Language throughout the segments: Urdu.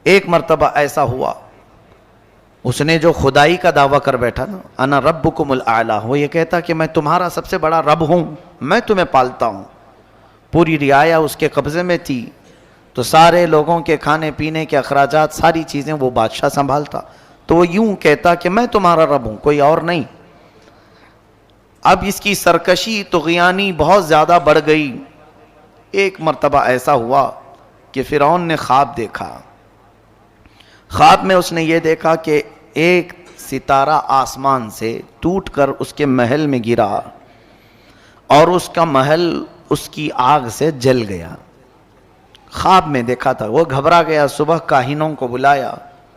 ایک مرتبہ ایسا ہوا، اس نے جو خدائی کا دعویٰ کر بیٹھا نا، انا ربکم الاعلی، وہ یہ کہتا کہ میں تمہارا سب سے بڑا رب ہوں، میں تمہیں پالتا ہوں، پوری رعایا اس کے قبضے میں تھی، تو سارے لوگوں کے کھانے پینے کے اخراجات، ساری چیزیں وہ بادشاہ سنبھالتا، تو وہ یوں کہتا کہ میں تمہارا رب ہوں، کوئی اور نہیں۔ اب اس کی سرکشی طغیانی بہت زیادہ بڑھ گئی۔ ایک مرتبہ ایسا ہوا کہ فرعون نے خواب دیکھا، خواب میں اس نے یہ دیکھا کہ ایک ستارہ آسمان سے ٹوٹ کر اس کے محل میں گرا اور اس کا محل اس کی آگ سے جل گیا۔ خواب میں دیکھا تھا، وہ گھبرا گیا، صبح کاہنوں کو بلایا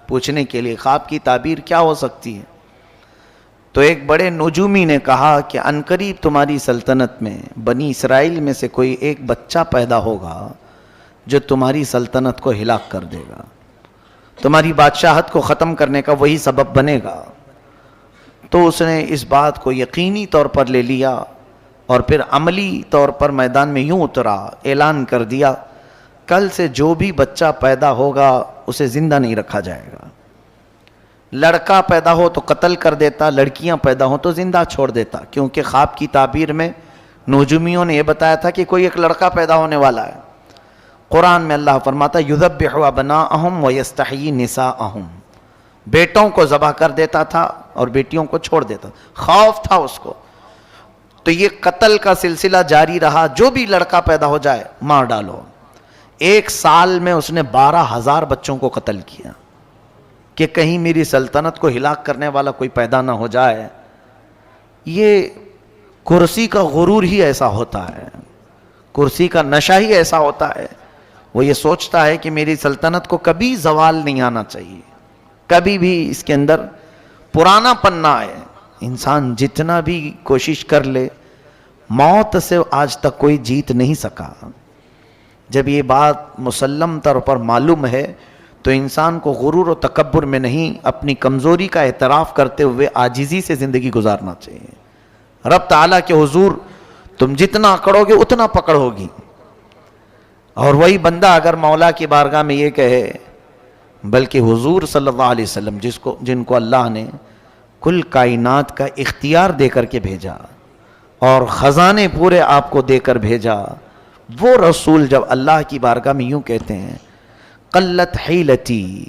پوچھنے کے لیے خواب کی تعبیر کیا ہو سکتی ہے، تو ایک بڑے نجومی نے کہا کہ عنقریب تمہاری سلطنت میں بنی اسرائیل میں سے کوئی ایک بچہ پیدا ہوگا جو تمہاری سلطنت کو ہلاک کر دے گا، تمہاری بادشاہت کو ختم کرنے کا وہی سبب بنے گا۔ تو اس نے اس بات کو یقینی طور پر لے لیا اور پھر عملی طور پر میدان میں یوں اترا، اعلان کر دیا کل سے جو بھی بچہ پیدا ہوگا اسے زندہ نہیں رکھا جائے گا، لڑکا پیدا ہو تو قتل کر دیتا، لڑکیاں پیدا ہوں تو زندہ چھوڑ دیتا، کیونکہ خواب کی تعبیر میں نجومیوں نے یہ بتایا تھا کہ کوئی ایک لڑکا پیدا ہونے والا ہے۔ قرآن میں اللہ فرماتا یذبح ابناءہم ویستحیی نساءہم، بیٹوں کو ذبح کر دیتا تھا اور بیٹیوں کو چھوڑ دیتا، خوف تھا اس کو، تو یہ قتل کا سلسلہ جاری رہا، جو بھی لڑکا پیدا ہو جائے مار ڈالو۔ ایک سال میں اس نے 12,000 بچوں کو قتل کیا کہ کہیں میری سلطنت کو ہلاک کرنے والا کوئی پیدا نہ ہو جائے۔ یہ کرسی کا غرور ہی ایسا ہوتا ہے، کرسی کا نشہ ہی ایسا ہوتا ہے، وہ یہ سوچتا ہے کہ میری سلطنت کو کبھی زوال نہیں آنا چاہیے، کبھی بھی اس کے اندر پرانا پن نہ آئے۔ انسان جتنا بھی کوشش کر لے، موت سے آج تک کوئی جیت نہیں سکا۔ جب یہ بات مسلم طور پر معلوم ہے تو انسان کو غرور و تکبر میں نہیں، اپنی کمزوری کا اعتراف کرتے ہوئے عاجزی سے زندگی گزارنا چاہیے۔ رب تعالیٰ کے حضور تم جتنا اکڑو گے اتنا پکڑ ہوگی، اور وہی بندہ اگر مولا کی بارگاہ میں یہ کہے، بلکہ حضور صلی اللہ علیہ وسلم جن کو اللہ نے کل کائنات کا اختیار دے کر کے بھیجا اور خزانے پورے آپ کو دے کر بھیجا، وہ رسول جب اللہ کی بارگاہ میں یوں کہتے ہیں قلت حیلتی،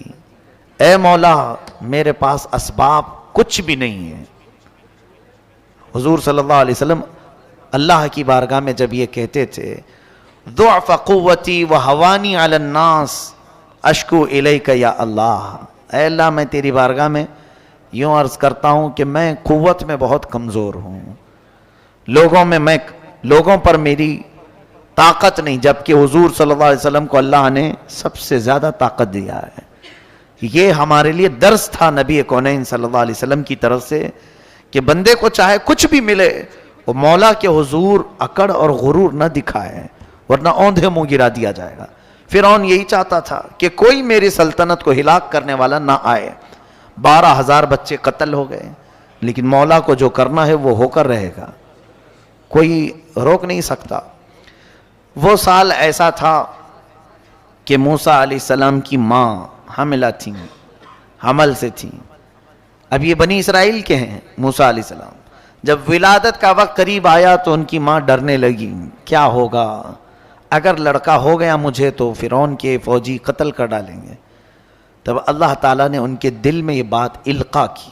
اے مولا میرے پاس اسباب کچھ بھی نہیں ہے۔ حضور صلی اللہ علیہ وسلم اللہ کی بارگاہ میں جب یہ کہتے تھے ضعف قوتی وہوانی علی الناس اشکو الیک یا اللہ، اے اللہ میں تیری بارگاہ میں یوں عرض کرتا ہوں کہ میں قوت میں بہت کمزور ہوں، لوگوں پر میری طاقت نہیں، جبکہ حضور صلی اللہ علیہ وسلم کو اللہ نے سب سے زیادہ طاقت دیا ہے۔ یہ ہمارے لیے درس تھا نبی کونین صلی اللہ علیہ وسلم کی طرف سے کہ بندے کو چاہے کچھ بھی ملے وہ مولا کے حضور اکڑ اور غرور نہ دکھائے، ورنہ اوندھے منہ گرا دیا جائے گا۔ فرعون یہی چاہتا تھا کہ کوئی میری سلطنت کو ہلاک کرنے والا نہ آئے۔ 12,000 بچے قتل ہو گئے، لیکن مولا کو جو کرنا ہے وہ ہو کر رہے گا، کوئی روک نہیں سکتا۔ وہ سال ایسا تھا کہ موسیٰ علیہ السلام کی ماں حاملہ تھیں، حمل سے تھیں۔ اب یہ بنی اسرائیل کے ہیں موسیٰ علیہ السلام، جب ولادت کا وقت قریب آیا تو ان کی ماں ڈرنے لگی، کیا ہوگا اگر لڑکا ہو گیا مجھے تو فرعون کے فوجی قتل کر ڈالیں گے۔ تب اللہ تعالیٰ نے ان کے دل میں یہ بات القا کی،